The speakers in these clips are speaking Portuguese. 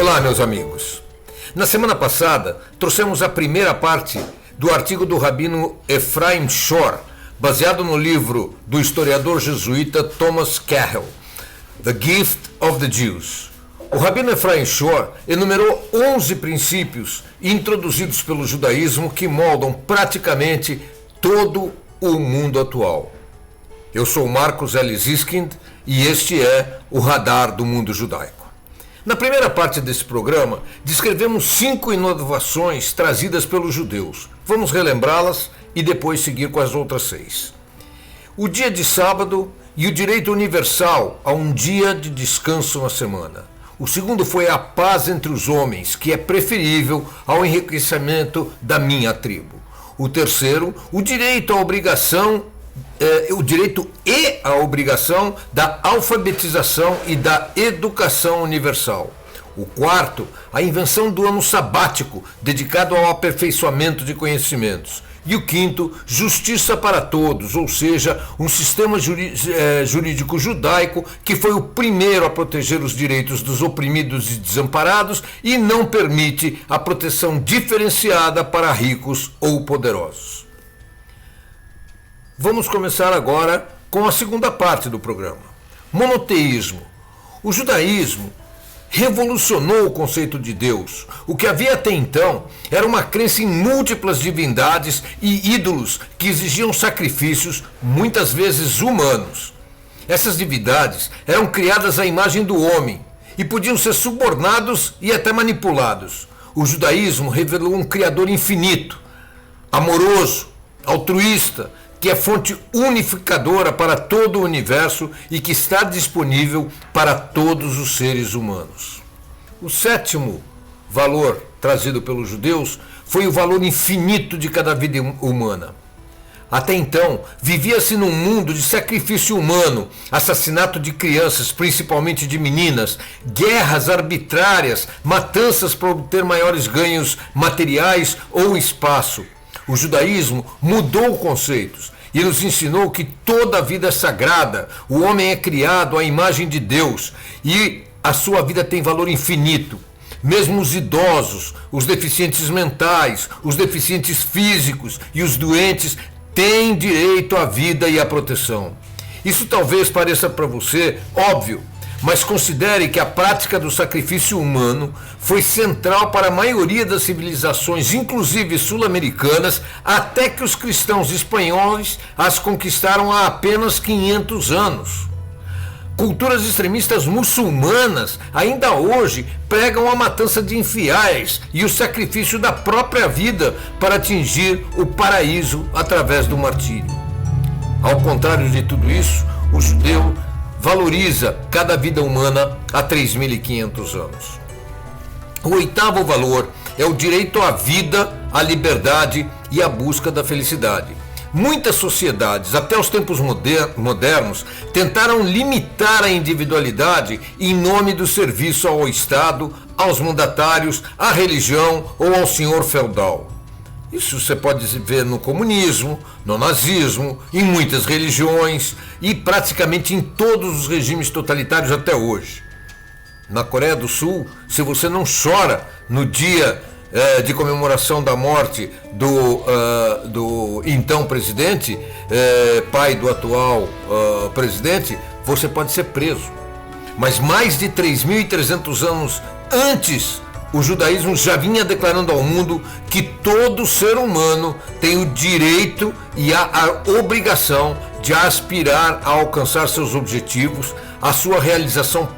Olá, meus amigos. Na semana passada, trouxemos a primeira parte do artigo do rabino Ephraim Shor, baseado no livro do historiador jesuíta Thomas Cahill, The Gift of the Jews. O rabino Ephraim Shor enumerou 11 princípios introduzidos pelo judaísmo que moldam praticamente todo o mundo atual. Eu sou Marcos L. Ziskind e este é o Radar do Mundo Judaico. Na primeira parte desse programa, descrevemos 5 inovações trazidas pelos judeus. Vamos relembrá-las e depois seguir com as outras 6. O dia de sábado e o direito universal a um dia de descanso na semana. O segundo foi a paz entre os homens, que é preferível ao enriquecimento da minha tribo. O terceiro, o direito à obrigação o direito e a obrigação da alfabetização e da educação universal. O quarto, a invenção do ano sabático, dedicado ao aperfeiçoamento de conhecimentos. E o quinto, justiça para todos, ou seja, um sistema jurídico judaico que foi o primeiro a proteger os direitos dos oprimidos e desamparados e não permite a proteção diferenciada para ricos ou poderosos. Vamos começar agora com a segunda parte do programa. Monoteísmo. O judaísmo revolucionou o conceito de Deus. O que havia até então era uma crença em múltiplas divindades e ídolos que exigiam sacrifícios, muitas vezes humanos. Essas divindades eram criadas à imagem do homem e podiam ser subornados e até manipulados. O judaísmo revelou um Criador infinito, amoroso, altruísta, que é fonte unificadora para todo o universo e que está disponível para todos os seres humanos. O sétimo valor trazido pelos judeus foi o valor infinito de cada vida humana. Até então, vivia-se num mundo de sacrifício humano, assassinato de crianças, principalmente de meninas, guerras arbitrárias, matanças para obter maiores ganhos materiais ou espaço. O judaísmo mudou conceitos e nos ensinou que toda a vida é sagrada, o homem é criado à imagem de Deus e a sua vida tem valor infinito. Mesmo os idosos, os deficientes mentais, os deficientes físicos e os doentes têm direito à vida e à proteção. Isso talvez pareça para você óbvio, mas considere que a prática do sacrifício humano foi central para a maioria das civilizações, inclusive sul-americanas, até que os cristãos espanhóis as conquistaram há apenas 500 anos. Culturas extremistas muçulmanas ainda hoje pregam a matança de infiéis e o sacrifício da própria vida para atingir o paraíso através do martírio. Ao contrário de tudo isso, o judeu valoriza cada vida humana há 3.500 anos. O oitavo valor é o direito à vida, à liberdade e à busca da felicidade. Muitas sociedades, até os tempos modernos, tentaram limitar a individualidade em nome do serviço ao Estado, aos mandatários, à religião ou ao senhor feudal. Isso você pode ver no comunismo, no nazismo, em muitas religiões e praticamente em todos os regimes totalitários até hoje. Na Coreia do Sul, se você não chora no dia de comemoração da morte do então presidente, pai do atual presidente, você pode ser preso. Mas mais de 3.300 anos antes, o judaísmo já vinha declarando ao mundo que todo ser humano tem o direito e a obrigação de aspirar a alcançar seus objetivos, a sua realização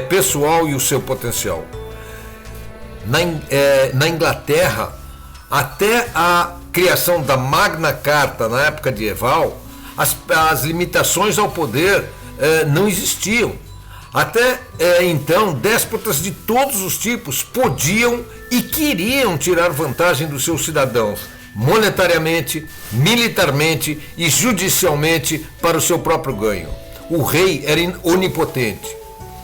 pessoal e o seu potencial. Na Inglaterra, até a criação da Magna Carta na época medieval, as limitações ao poder não existiam. Até então, déspotas de todos os tipos podiam e queriam tirar vantagem dos seus cidadãos, monetariamente, militarmente e judicialmente para o seu próprio ganho. O rei era onipotente,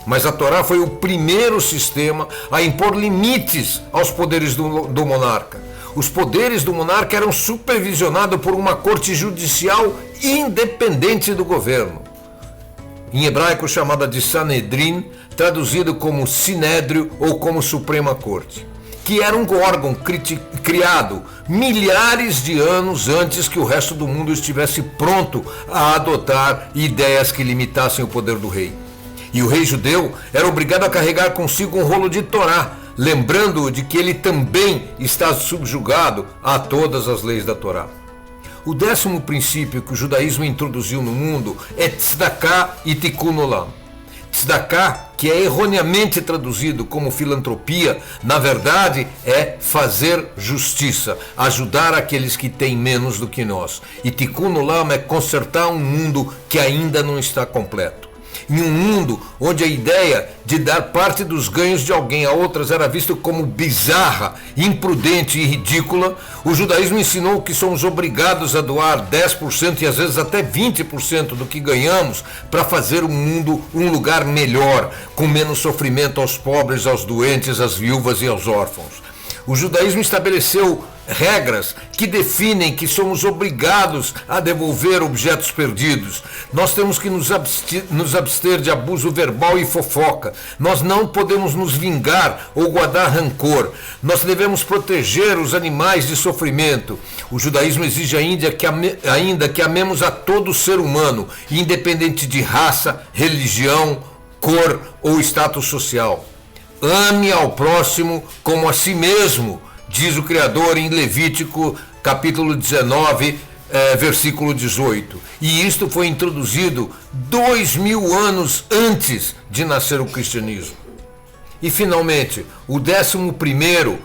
mas a Torá foi o primeiro sistema a impor limites aos poderes do monarca. Os poderes do monarca eram supervisionados por uma corte judicial independente do governo. em hebraico chamada de Sanedrim, traduzido como Sinédrio ou como Suprema Corte, que era um órgão criado milhares de anos antes que o resto do mundo estivesse pronto a adotar ideias que limitassem o poder do rei. E o rei judeu era obrigado a carregar consigo um rolo de Torá, lembrando-o de que ele também está subjugado a todas as leis da Torá. O 10º princípio que o judaísmo introduziu no mundo é Tzedakah e Tikkun Olam. Tzedakah, que é erroneamente traduzido como filantropia, na verdade é fazer justiça, ajudar aqueles que têm menos do que nós. E Tikkun Olam é consertar um mundo que ainda não está completo. Em um mundo onde a ideia de dar parte dos ganhos de alguém a outras era vista como bizarra, imprudente e ridícula, o judaísmo ensinou que somos obrigados a doar 10% e às vezes até 20% do que ganhamos para fazer o mundo um lugar melhor, com menos sofrimento aos pobres, aos doentes, às viúvas e aos órfãos. O judaísmo estabeleceu regras que definem que somos obrigados a devolver objetos perdidos. Nós temos que nos abster de abuso verbal e fofoca. Nós não podemos nos vingar ou guardar rancor. Nós devemos proteger os animais de sofrimento. O judaísmo exige ainda que amemos a todo ser humano, independente de raça, religião, cor ou status social. Ame ao próximo como a si mesmo, diz o Criador em Levítico, capítulo 19, versículo 18. E isto foi introduzido 2000 anos antes de nascer o cristianismo. E, finalmente, o 11º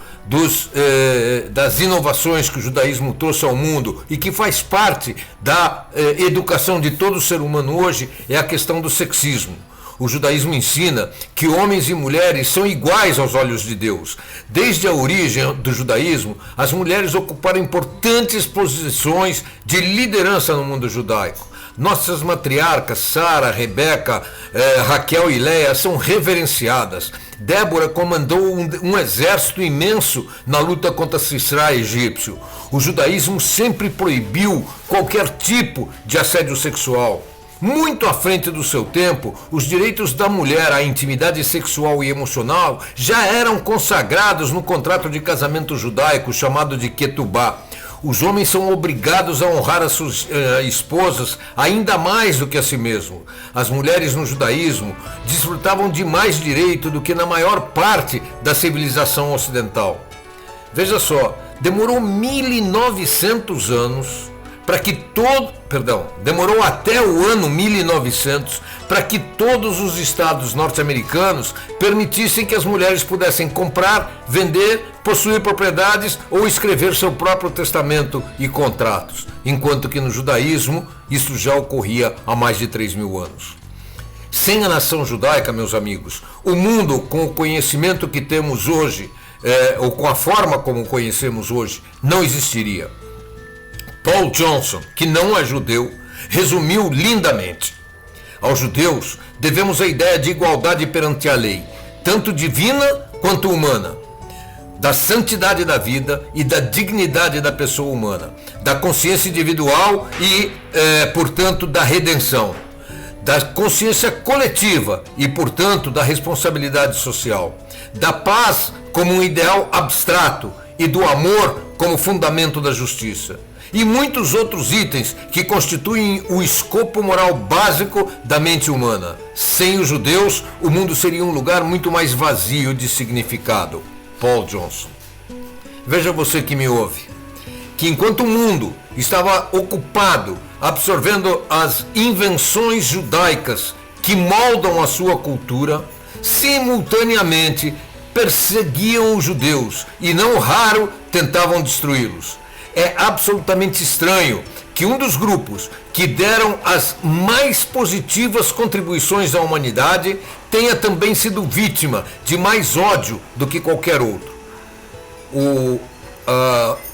das inovações que o judaísmo trouxe ao mundo e que faz parte da educação de todo ser humano hoje é a questão do sexismo. O judaísmo ensina que homens e mulheres são iguais aos olhos de Deus. Desde a origem do judaísmo, as mulheres ocuparam importantes posições de liderança no mundo judaico. Nossas matriarcas, Sara, Rebeca, Raquel e Leia, são reverenciadas. Débora comandou um exército imenso na luta contra Sisra egípcio. O judaísmo sempre proibiu qualquer tipo de assédio sexual. Muito à frente do seu tempo, os direitos da mulher à intimidade sexual e emocional já eram consagrados no contrato de casamento judaico chamado de Ketubá. Os homens são obrigados a honrar as suas esposas ainda mais do que a si mesmo. As mulheres no judaísmo desfrutavam de mais direito do que na maior parte da civilização ocidental. Veja só, demorou 1900 anos demorou até o ano 1900 para que todos os estados norte-americanos permitissem que as mulheres pudessem comprar, vender, possuir propriedades ou escrever seu próprio testamento e contratos, enquanto que no judaísmo isso já ocorria há mais de 3.000 anos. Sem a nação judaica, meus amigos, o mundo com o conhecimento que temos hoje, ou com a forma como o conhecemos hoje, não existiria. Paul Johnson, que não é judeu, resumiu lindamente: aos judeus devemos a ideia de igualdade perante a lei, tanto divina quanto humana, da santidade da vida e da dignidade da pessoa humana, da consciência individual e, portanto, da redenção, da consciência coletiva e, portanto, da responsabilidade social, da paz como um ideal abstrato e do amor como fundamento da justiça. E muitos outros itens que constituem o escopo moral básico da mente humana. Sem os judeus, o mundo seria um lugar muito mais vazio de significado. Paul Johnson. Veja você que me ouve, que enquanto o mundo estava ocupado absorvendo as invenções judaicas que moldam a sua cultura, simultaneamente perseguiam os judeus e, não raro, tentavam destruí-los. É absolutamente estranho que um dos grupos que deram as mais positivas contribuições à humanidade tenha também sido vítima de mais ódio do que qualquer outro. O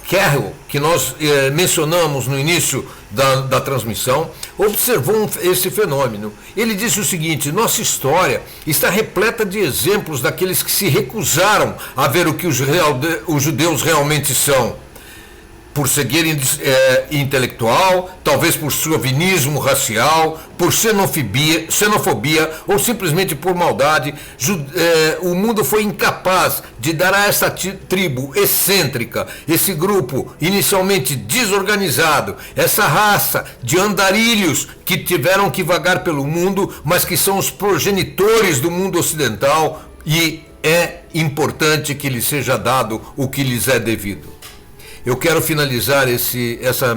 Carroll, que nós mencionamos no início da transmissão, observou esse fenômeno. Ele disse o seguinte: nossa história está repleta de exemplos daqueles que se recusaram a ver o que os judeus realmente são. por cegueira intelectual, talvez por chauvinismo racial, por xenofobia ou simplesmente por maldade, o mundo foi incapaz de dar a essa tribo excêntrica, esse grupo inicialmente desorganizado, essa raça de andarilhos que tiveram que vagar pelo mundo, mas que são os progenitores do mundo ocidental, e é importante que lhes seja dado o que lhes é devido. Eu quero finalizar essa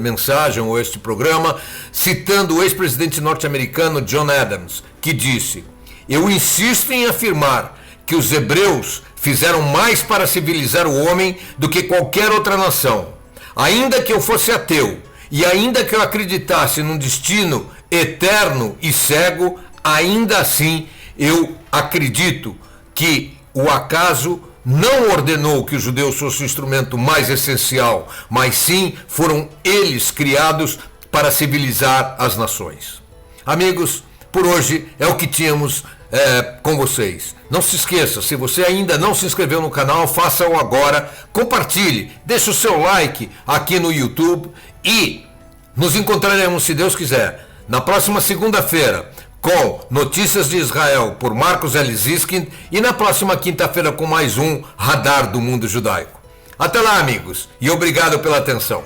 mensagem ou este programa citando o ex-presidente norte-americano John Adams, que disse: "Eu insisto em afirmar que os hebreus fizeram mais para civilizar o homem do que qualquer outra nação. Ainda que eu fosse ateu e ainda que eu acreditasse num destino eterno e cego, ainda assim eu acredito que o acaso não ordenou que os judeus fossem o instrumento mais essencial, mas sim foram eles criados para civilizar as nações." Amigos, por hoje é o que tínhamos com vocês. Não se esqueça, se você ainda não se inscreveu no canal, faça-o agora, compartilhe, deixe o seu like aqui no YouTube e nos encontraremos, se Deus quiser, na próxima segunda-feira, com Notícias de Israel por Marcos L. Ziskin, e na próxima quinta-feira com mais um Radar do Mundo Judaico. Até lá, amigos, e obrigado pela atenção.